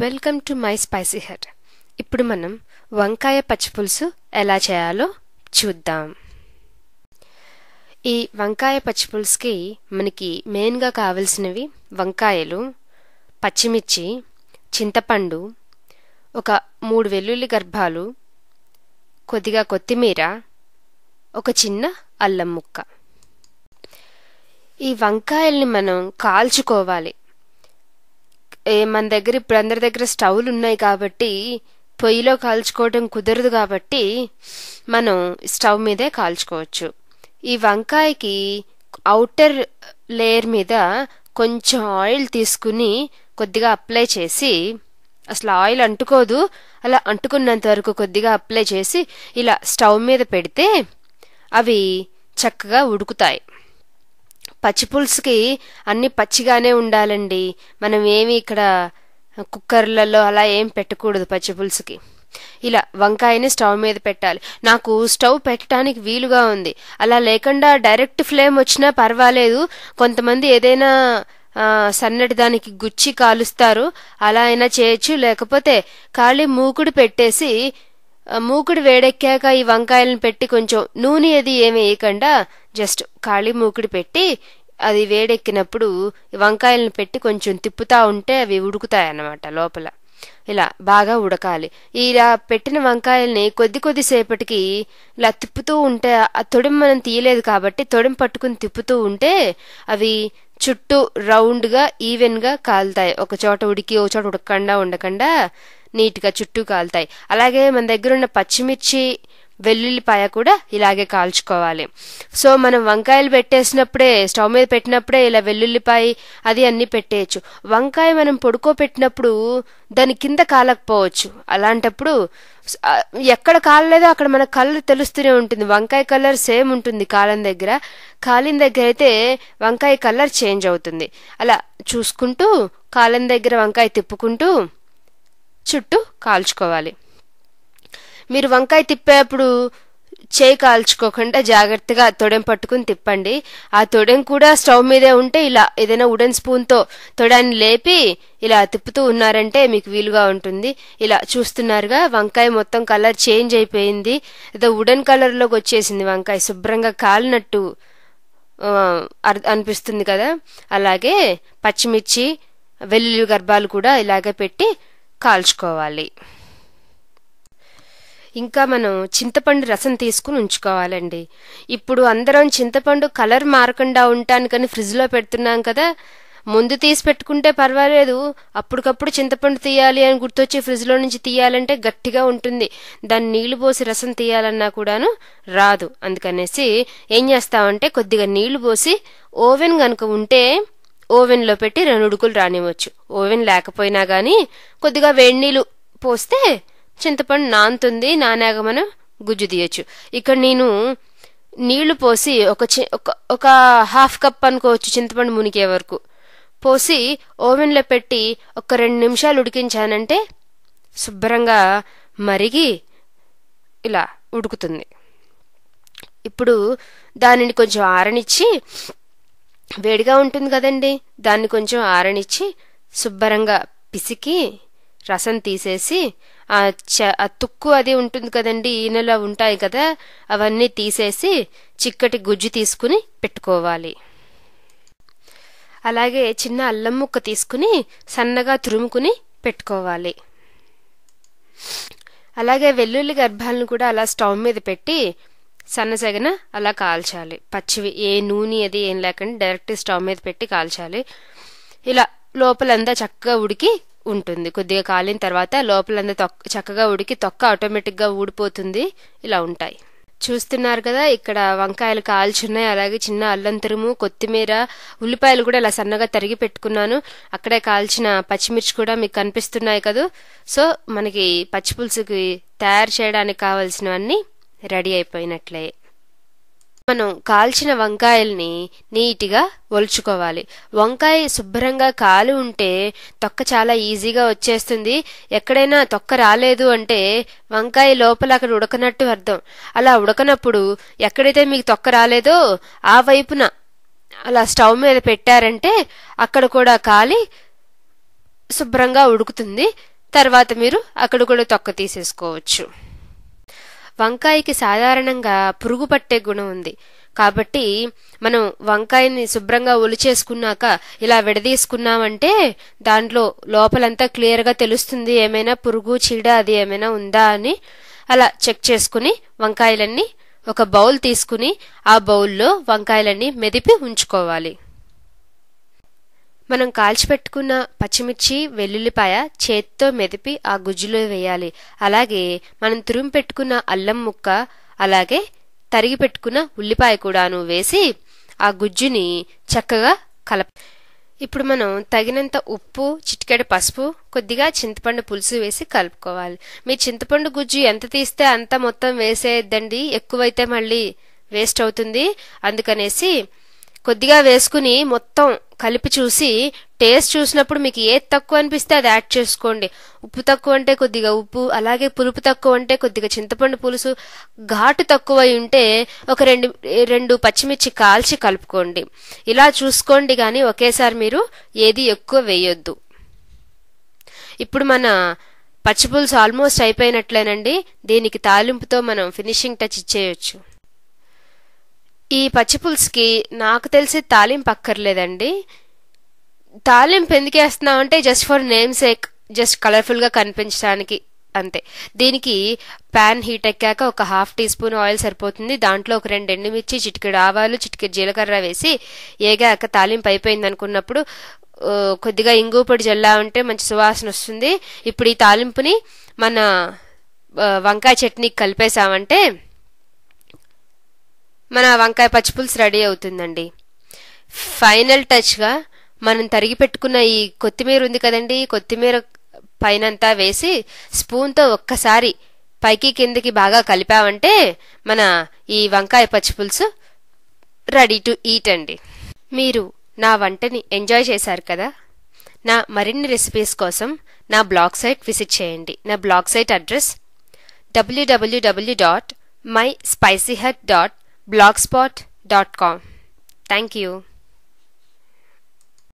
Welcome to my spicy hut. ఇప్పుడు మనం వంకాయ పచ్చిపులుసు ఎలా చేయాలో చూద్దాం. ఈ వంకాయ పచ్చిపులుసుకి మనకి మెయిన్గా కావలసినవి వంకాయలు, పచ్చిమిర్చి, చింతపండు, ఒక 3 వెల్లుల్లి గర్భాలు, కొద్దిగా కొత్తిమీర, ఒక చిన్న అల్లం ముక్క. ఈ వంకాయల్ని మనం కాల్చుకోవాలి. మన దగ్గర ఇప్పుడు అందరి దగ్గర స్టవ్లు ఉన్నాయి కాబట్టి పొయ్యిలో కాల్చుకోవడం కుదరదు కాబట్టి మనం స్టవ్ మీదే కాల్చుకోవచ్చు. ఈ వంకాయకి ఔటర్ లేయర్ మీద కొంచెం ఆయిల్ తీసుకుని కొద్దిగా అప్లై చేసి, అసలు ఆయిల్ అంటుకోదు, అలా అంటుకున్నంత వరకు కొద్దిగా అప్లై చేసి ఇలా స్టవ్ మీద పెడితే అవి చక్కగా ఉడుకుతాయి. పచ్చిపులుసుకి అన్ని పచ్చిగానే ఉండాలండి. మనం ఏమి ఇక్కడ కుక్కర్లలో అలా ఏం పెట్టకూడదు పచ్చిపులుసుకి. ఇలా వంకాయని స్టవ్ మీద పెట్టాలి. నాకు స్టవ్ పెట్టడానికి వీలుగా ఉంది. అలా లేకుండా డైరెక్ట్ ఫ్లేమ్ వచ్చినా పర్వాలేదు. కొంతమంది ఏదైనా సన్నటి దానికి గుచ్చి కాలుస్తారు, అలా అయినా చేయొచ్చు. లేకపోతే ఖాళీ మూకుడు పెట్టేసి మూకుడు వేడెక్కాక ఈ వంకాయలను పెట్టి కొంచెం నూనె అది ఏమి వేయకుండా జస్ట్ ఖాళీ మూకుడు పెట్టి అది వేడెక్కినప్పుడు వంకాయలను పెట్టి కొంచెం తిప్పుతా ఉంటే అవి ఉడుకుతాయి అన్నమాట. లోపల ఇలా బాగా ఉడకాలి. ఇలా పెట్టిన వంకాయల్ని కొద్దిసేపటికి ఇలా తిప్పుతూ ఉంటే, ఆ తొడిం మనం తీయలేదు కాబట్టి తొడిం పట్టుకుని తిప్పుతూ ఉంటే అవి చుట్టూ రౌండ్గా ఈవెన్గా కాలుతాయి. ఒక చోట ఉడికి ఒక చోట ఉడకకుండా ఉండకుండా నీట్గా చుట్టూ కాలుతాయి. అలాగే మన దగ్గర ఉన్న పచ్చిమిర్చి, వెల్లుల్లిపాయ కూడా ఇలాగే కాల్చుకోవాలి. సో మనం వంకాయలు పెట్టేసినప్పుడే స్టవ్ మీద పెట్టినప్పుడే ఇలా వెల్లుల్లిపాయ అది అన్ని పెట్టేయచ్చు. వంకాయ మనం పొడుకోపెట్టినప్పుడు దాని కింద కాలకపోవచ్చు. అలాంటప్పుడు ఎక్కడ కాలలేదో అక్కడ మన కలర్ తెలుస్తూనే ఉంటుంది. వంకాయ కలర్ సేమ్ ఉంటుంది కాలం దగ్గర, కాలిన దగ్గర అయితే వంకాయ కలర్ చేంజ్ అవుతుంది. అలా చూసుకుంటూ కాలం దగ్గర వంకాయ తిప్పుకుంటూ చుట్టూ కాల్చుకోవాలి. మీరు వంకాయ తిప్పేప్పుడు చేయి కాల్చుకోకుండా జాగ్రత్తగా తొడెం పట్టుకుని తిప్పండి. ఆ తొడెం కూడా స్టవ్ మీదే ఉంటే ఇలా ఏదైనా వుడెన్ స్పూన్తో తొడాన్ని లేపి ఇలా తిప్పుతూ ఉన్నారంటే మీకు వీలుగా ఉంటుంది. ఇలా చూస్తున్నారుగా వంకాయ మొత్తం కలర్ చేంజ్ అయిపోయింది. ఏదో వుడెన్ కలర్లోకి వచ్చేసింది వంకాయ, శుభ్రంగా కాలినట్టు అనిపిస్తుంది కదా. అలాగే పచ్చిమిర్చి, వెల్లుల్లి గర్భాలు కూడా ఇలాగే పెట్టి కాల్చుకోవాలి. ఇంకా మనం చింతపండు రసం తీసుకుని ఉంచుకోవాలండి. ఇప్పుడు అందరం చింతపండు కలర్ మారకుండా ఉంటానికని ఫ్రిడ్జ్లో పెడుతున్నాం కదా. ముందు తీసి పెట్టుకుంటే పర్వాలేదు, అప్పటికప్పుడు చింతపండు తీయాలి అని గుర్తొచ్చి ఫ్రిడ్జ్లో నుంచి తీయాలంటే గట్టిగా ఉంటుంది. దాన్ని నీళ్లు పోసి రసం తీయాలన్నా కూడాను రాదు. అందుకనేసి ఏం చేస్తామంటే కొద్దిగా నీళ్లు పోసి ఓవెన్ కనుక ఉంటే ఓవెన్లో పెట్టి 2 ఉడుకులు రానివ్వచ్చు. ఓవెన్ లేకపోయినా కానీ కొద్దిగా వేడి నీళ్ళు పోస్తే చింతపండు నానుతుంది. నానాక మనం గుజ్జు తీయచ్చు. ఇక్కడ నేను నీళ్లు పోసి ఒక ½ కప్ అనుకోవచ్చు చింతపండు మునిగే వరకు పోసి ఓవెన్లో పెట్టి ఒక 2 నిమిషాలు ఉడికించానంటే శుభ్రంగా మరిగి ఇలా ఉడుకుతుంది. ఇప్పుడు దానిని కొంచెం ఆరనిచ్చి, వేడిగా ఉంటుంది కదండి, దాన్ని కొంచెం ఆరనిచ్చి శుభ్రంగా పిసికి రసం తీసేసి ఆ తుక్కు అది ఉంటుంది కదండి, ఈనెలా ఉంటాయి కదా, అవన్నీ తీసేసి చిక్కటి గుజ్జు తీసుకుని పెట్టుకోవాలి. అలాగే చిన్న అల్లం ముక్క తీసుకుని సన్నగా తురుముకుని పెట్టుకోవాలి. అలాగే వెల్లుల్లి గర్భాలను కూడా అలా స్టవ్ మీద పెట్టి సన్నసగన అలా కాల్చాలి. పచ్చివి ఏ నూనె అది ఏం లేకుండా డైరెక్ట్ స్టవ్ మీద పెట్టి కాల్చాలి. ఇలా లోపలంతా చక్కగా ఉడికి ఉంటుంది. కొద్దిగా కాలిన తర్వాత లోపలంతా చక్కగా ఉడికి తొక్క ఆటోమేటిక్గా ఊడిపోతుంది. ఇలా ఉంటాయి. చూస్తున్నారు కదా, ఇక్కడ వంకాయలు కాల్చున్నాయి. అలాగే చిన్న అల్లం తురుము, కొత్తిమీర, ఉల్లిపాయలు కూడా ఇలా సన్నగా తరిగి పెట్టుకున్నాను. అక్కడే కాల్చిన పచ్చిమిర్చి కూడా మీకు కనిపిస్తున్నాయి కదా. సో మనకి పచ్చిపులుసుకి తయారు చేయడానికి కావలసినవన్నీ రెడీ అయిపోయినట్లే. మనం కాల్చిన వంకాయల్ని నీట్గా ఒలుచుకోవాలి. వంకాయ శుభ్రంగా కాలి ఉంటే తొక్క చాలా ఈజీగా వచ్చేస్తుంది. ఎక్కడైనా తొక్క రాలేదు అంటే వంకాయ లోపల అక్కడ ఉడకనట్టు అర్థం. అలా ఉడకనప్పుడు ఎక్కడైతే మీకు తొక్క రాలేదో ఆ వైపున అలా స్టవ్ మీద పెట్టారంటే అక్కడ కూడా కాలి శుభ్రంగా ఉడుకుతుంది. తర్వాత మీరు అక్కడ కూడా తొక్క తీసేసుకోవచ్చు. వంకాయకి సాధారణంగా పురుగు పట్టే గుణం ఉంది కాబట్టి మనం వంకాయని శుభ్రంగా ఒలిచేసుకున్నాక ఇలా విడదీసుకున్నామంటే దాంట్లో లోపలంతా క్లియర్గా తెలుస్తుంది ఏమైనా పురుగు చీడ అది ఏమైనా ఉందా అని. అలా చెక్ చేసుకుని వంకాయలన్నీ ఒక బౌల్ తీసుకుని ఆ బౌల్లో వంకాయలన్నీ మెదిపి ఉంచుకోవాలి. మనం కాల్చిపెట్టుకున్న పచ్చిమిర్చి వెల్లుల్లిపాయ చేత్తో మెదిపి ఆ గుజ్జులో వేయాలి. అలాగే మనం తురిమి పెట్టుకున్న అల్లం ముక్క అలాగే తరిగి పెట్టుకున్న ఉల్లిపాయ కూడాను వేసి ఆ గుజ్జుని చక్కగా ఇప్పుడు మనం తగినంత ఉప్పు, చిటికెడు పసుపు, కొద్దిగా చింతపండు పులుసు వేసి కలుపుకోవాలి. మీ చింతపండు గుజ్జు ఎంత తీస్తే అంత మొత్తం వేసేద్దండి, ఎక్కువైతే మళ్ళీ వేస్ట్ అవుతుంది. అందుకనేసి కొద్దిగా వేసుకుని మొత్తం కలిపి చూసి టేస్ట్ చూసినప్పుడు మీకు ఏది తక్కువ అనిపిస్తే అది యాడ్ చేసుకోండి. ఉప్పు తక్కువ అంటే కొద్దిగా ఉప్పు, అలాగే పులుపు తక్కువ అంటే కొద్దిగా చింతపండు పులుసు, ఘాటు తక్కువ ఉంటే ఒక రెండు పచ్చిమిర్చి కాల్చి కలుపుకోండి. ఇలా చూసుకోండి కానీ ఒకేసారి మీరు ఏది ఎక్కువ వేయొద్దు. ఇప్పుడు మన పచ్చిపులుసు ఆల్మోస్ట్ అయిపోయినట్లేనండి. దీనికి తాలింపుతో మనం ఫినిషింగ్ టచ్ ఇచ్చేయచ్చు. ఈ పచ్చిపులుసుకి నాకు తెలిసి తాలింపు అక్కర్లేదండి. తాలింపు ఎందుకు వేస్తున్నామంటే just for name sake, just కలర్ఫుల్గా కనిపించడానికి అంతే. దీనికి ప్యాన్ హీట్ ఎక్కాక ఒక 1/2 టీ స్పూన్ ఆయిల్ సరిపోతుంది. దాంట్లో ఒక 2 ఎండుమిర్చి, చిటికెడు ఆవాలు, చిటికెడు జీలకర్ర వేసి ఏగాక తాలింపు అయిపోయింది అనుకున్నప్పుడు కొద్దిగా ఇంగు పొడి జల్లా ఉంటే మంచి సువాసన వస్తుంది. ఇప్పుడు ఈ తాలింపుని మన వంకాయ చట్నీకి కలిపేసామంటే మన వంకాయ పచ్చిపులుసు రెడీ అవుతుందండి. ఫైనల్ టచ్గా మనం తరిగి పెట్టుకున్న ఈ కొత్తిమీర ఉంది కదండి, కొత్తిమీర పైనంతా వేసి స్పూన్తో ఒక్కసారి పైకి కిందకి బాగా కలిపామంటే మన ఈ వంకాయ పచ్చిపులుసు రెడీ టు ఈట్ అండి. మీరు నా వంటని ఎంజాయ్ చేశారు కదా. నా మరిన్ని రెసిపీస్ కోసం నా బ్లాగ్ సైట్ విజిట్ చేయండి. నా blog site address www.myspicyhut.blogspot.com. Thank you.